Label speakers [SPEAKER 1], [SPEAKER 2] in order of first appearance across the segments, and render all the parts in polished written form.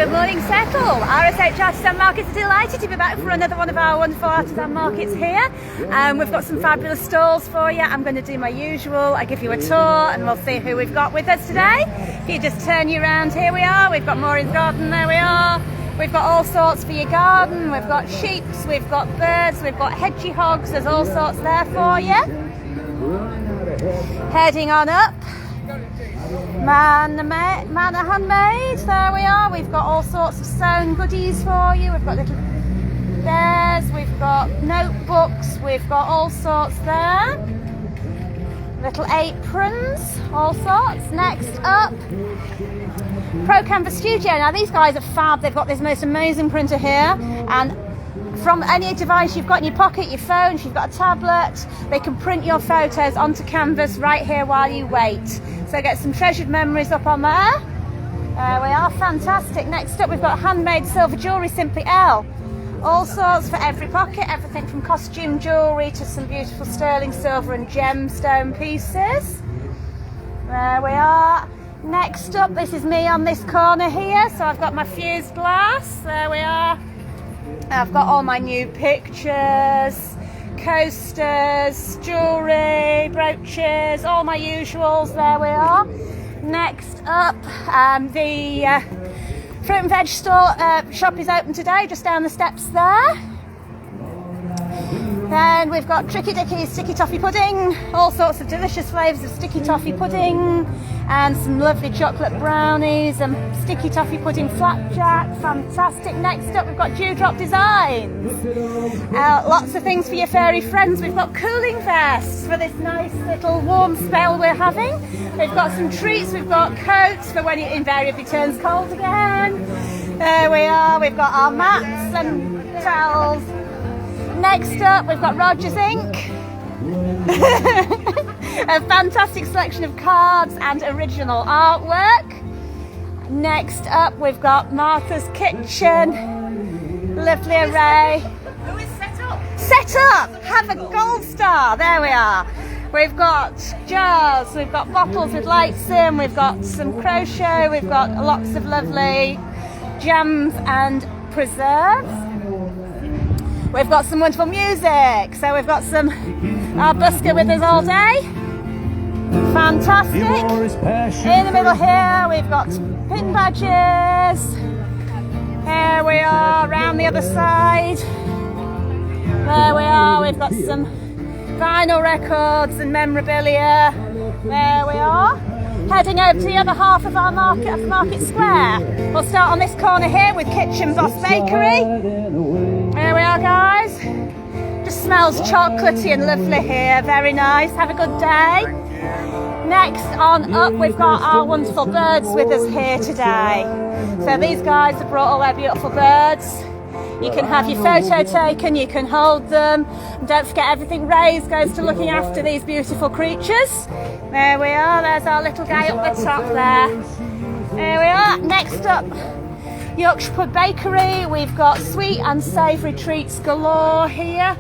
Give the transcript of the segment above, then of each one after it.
[SPEAKER 1] Good morning, Settle. R.S.H. Artisan Markets are delighted to be back for another one of our wonderful artisan markets here. We've got some fabulous stalls for you. I'm going to do my usual. I give you a tour and we'll see who we've got with us today. If you just turn you around, here we are. We've got Maureen's garden, there we are. We've got all sorts for your garden. We've got sheep, we've got birds, we've got hedgehogs. There's all sorts there for you. Heading on up. Manor Handmade, there we are. We've got all sorts of sewn goodies for you. We've got little bears, we've got notebooks, we've got all sorts there. Little aprons, all sorts. Next up, Pro Canvas Studio. Now these guys are fab. They've got this most amazing printer here, and from any device you've got in your pocket, your phone, if you've got a tablet, they can print your photos onto canvas right here while you wait. So get some treasured memories up on there. There we are, fantastic. Next up we've got handmade silver jewellery, Simply L. All sorts for every pocket, everything from costume jewellery to some beautiful sterling silver and gemstone pieces. There we are. Next up, this is me on this corner here. So I've got my fused glass, there we are. I've got all my new pictures, coasters, jewellery, brooches, all my usuals, there we are. Next up, the fruit and veg store shop is open today, just down the steps there. Then we've got Tricky Dicky sticky toffee pudding, all sorts of delicious flavours of sticky toffee pudding, and some lovely chocolate brownies and sticky toffee pudding flapjack, fantastic. Next up we've got Dewdrop Designs, lots of things for your fairy friends. We've got cooling vests for this nice little warm spell we're having. We've got some treats, we've got coats for when it invariably turns cold again. There we are, we've got our mats and towels. Next up we've got Rogers Ink. A fantastic selection of cards and original artwork. Next up we've got Martha's Kitchen. Lovely array.
[SPEAKER 2] Who is set up?
[SPEAKER 1] Set up! Have a gold star. There we are. We've got jars, we've got bottles with lights in, we've got some crochet, we've got lots of lovely jams and preserves. We've got some wonderful music, so we've got our busker with us all day. Fantastic. In the middle here we've got pin badges. Here we are, round the other side. There we are, we've got some vinyl records and memorabilia. There we are. Heading over to the other half of our market, of Market Square. We'll start on this corner here with Kitchen Boss Bakery. There we are, guys. Just smells chocolatey and lovely here. Very nice. Have a good day. Next on up, we've got our wonderful birds with us here today. So these guys have brought all their beautiful birds. You can have your photo taken, you can hold them. And don't forget, everything raised goes to looking after these beautiful creatures. There we are, there's our little guy up the top there. There we are. Next up, Yorkshire Pub Bakery. We've got sweet and savoury treats galore here.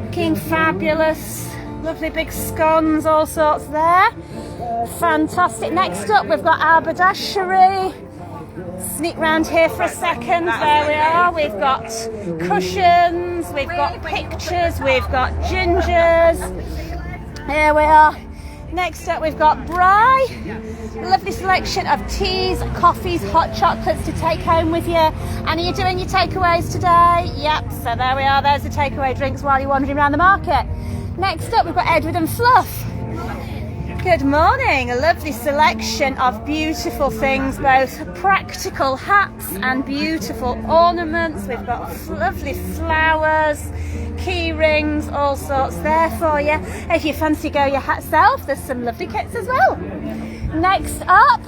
[SPEAKER 1] Looking fabulous. Lovely big scones, all sorts there. Fantastic. Next up, we've got our haberdashery. Sneak round here for a second. There we are. We've got cushions, we've got pictures, we've got gingers. Here we are. Next up we've got Bry. Lovely selection of teas, coffees, hot chocolates to take home with you. And are you doing your takeaways today? Yep, so there we are. There's the takeaway drinks while you're wandering around the market. Next up we've got Edward and Fluff. Good morning. A lovely selection of beautiful things, both practical hats and beautiful ornaments. We've got lovely flowers, key rings, all sorts there for you. If you fancy go your hat self, there's some lovely kits as well. Next up,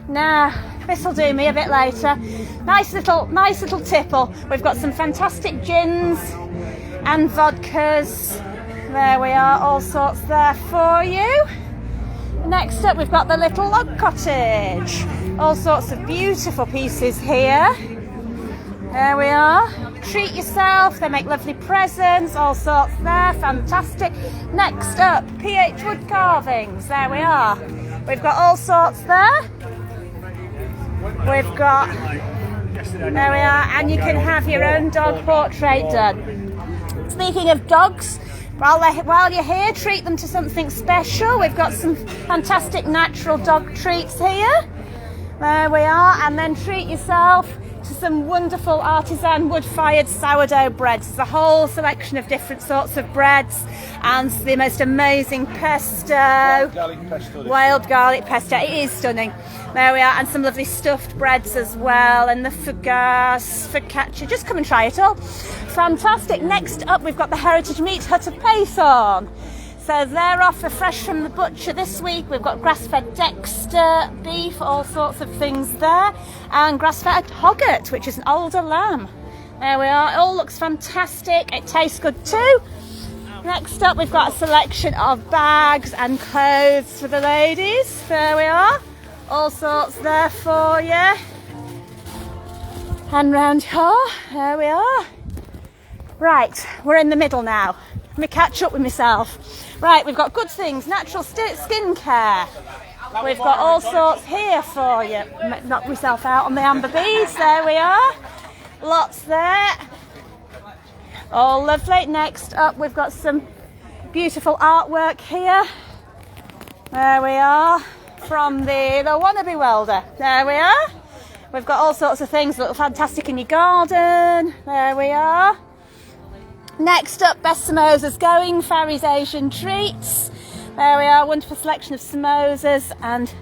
[SPEAKER 1] now this will do me a bit later. Nice little tipple. We've got some fantastic gins and vodkas. There we are, all sorts there for you. Next up we've got the Little Log Cottage. All sorts of beautiful pieces here. There we are. Treat yourself, they make lovely presents, all sorts there, fantastic. Next up, PH Wood Carvings. There we are. We've got all sorts there. We've got There we are, and you can have your own dog portrait done. Speaking of dogs, while you're here, treat them to something special. We've got some fantastic natural dog treats here. There we are, and then treat yourself to some wonderful artisan wood-fired sourdough breads. There's a whole selection of different sorts of breads and the most amazing pesto. Wild garlic pesto. It is stunning. There we are, and some lovely stuffed breads as well, and the focaccia. Just come and try it all. Fantastic. Next up, we've got the Heritage Meat Hut of Paythorne. So they're offer fresh from the butcher this week. We've got grass-fed Dexter beef, all sorts of things there, and grass-fed hogget, which is an older lamb. There we are. It all looks fantastic. It tastes good too. Next up, we've got a selection of bags and clothes for the ladies. There we are. All sorts there for you. And round here. There we are. Right, we're in the middle now. Let me catch up with myself. Right, we've got good things, natural skincare. We've got all sorts here for you. Knock myself out on the amber beads. There we are. Lots there. All lovely. Next up, we've got some beautiful artwork here. There we are. From the wannabe welder. There we are. We've got all sorts of things that look fantastic in your garden. There we are. Next up, best samosas going, Farry's Asian Treats. There we are, wonderful selection of samosas and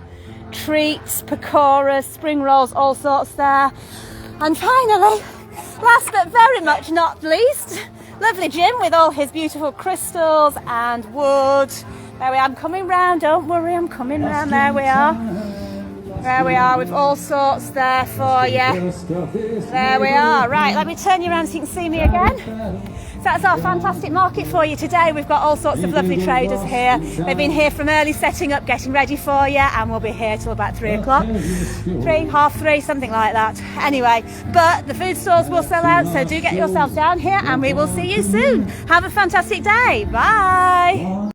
[SPEAKER 1] treats, pakoras, spring rolls, all sorts there. And finally, last but very much not least, lovely Jim with all his beautiful crystals and wood. There we are, I'm coming round, don't worry, I'm coming round. There we are. There we are, with all sorts there for you. There we are. Right, let me turn you around so you can see me again. So that's our fantastic market for you today. We've got all sorts of lovely traders here. They've been here from early setting up, getting ready for you, and we'll be here till about 3 o'clock. 3:30, something like that. Anyway, but the food stores will sell out, so do get yourself down here, and we will see you soon. Have a fantastic day. Bye.